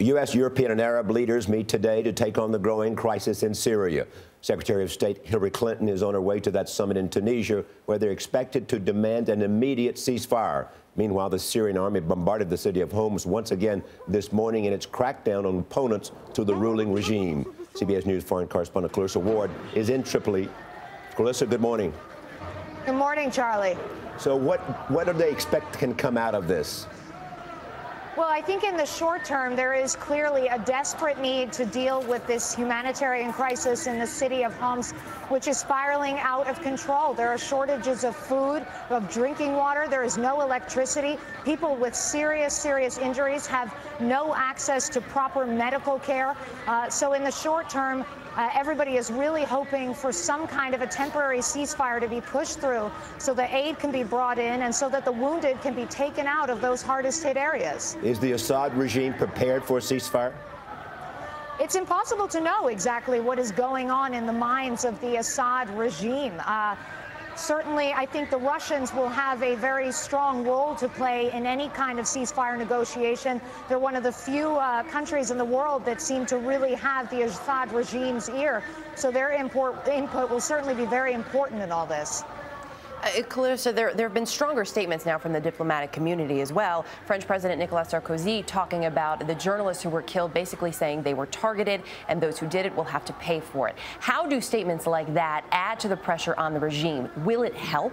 U.S., European, and Arab leaders meet today to take on the growing crisis in Syria. Secretary of State Hillary Clinton is on her way to that summit in Tunisia, where they're expected to demand an immediate ceasefire. Meanwhile, the Syrian army bombarded the city of Homs once again this morning in its crackdown on opponents to the ruling regime. CBS News foreign correspondent Clarissa Ward is in Tripoli. Clarissa, good morning. Good morning, Charlie. So what do they expect can come out of this? Well, I think in the short term, there is clearly a desperate need to deal with this humanitarian crisis in the city of Homs, which is spiraling out of control. There are shortages of food, of drinking water. There is no electricity. People with serious injuries have no access to proper medical care. So in the short term, everybody is really hoping for some kind of a temporary ceasefire to be pushed through so that aid can be brought in and so that the wounded can be taken out of those hardest hit areas. Is the Assad regime prepared for a ceasefire? It's impossible to know exactly what is going on in the minds of the Assad regime. Certainly, I think the Russians will have a very strong role to play in any kind of ceasefire negotiation. They're one of the few countries in the world that seem to really have the Assad regime's ear. So their input will certainly be very important in all this. Clarissa, there have been stronger statements now from the diplomatic community as well. French President Nicolas Sarkozy talking about the journalists who were killed, basically saying they were targeted and those who did it will have to pay for it. How do statements like that add to the pressure on the regime? Will it help?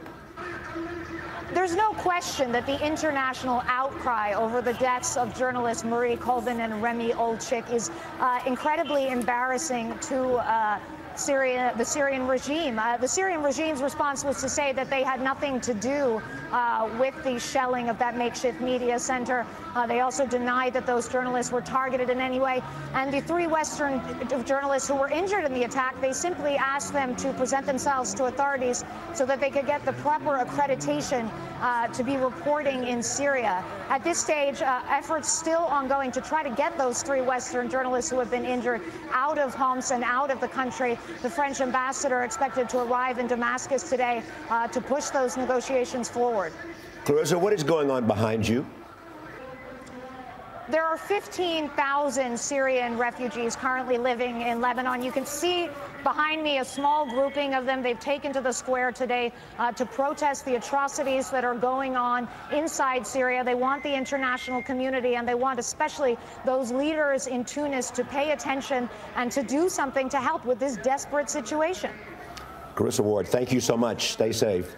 There's no question that the international outcry over the deaths of journalists Marie Colvin and Remy Olchik is incredibly embarrassing to Syria, the Syrian regime. The Syrian regime's response was to say that they had nothing to do with the shelling of that makeshift media center. They also denied that those journalists were targeted in any way. And the three Western journalists who were injured in the attack, they simply asked them to present themselves to authorities so that they could get the proper accreditation to be reporting in Syria. At this stage, efforts still ongoing to try to get those three Western journalists who have been injured out of Homs and out of the country. The French ambassador expected to arrive in Damascus today to push those negotiations forward. Clarissa, what is going on behind you? There are 15,000 Syrian refugees currently living in Lebanon. You can see behind me a small grouping of them. They've taken to the square today to protest the atrocities that are going on inside Syria. They want the international community and they want especially those leaders in Tunis to pay attention and to do something to help with this desperate situation. Clarissa Ward, thank you so much. Stay safe.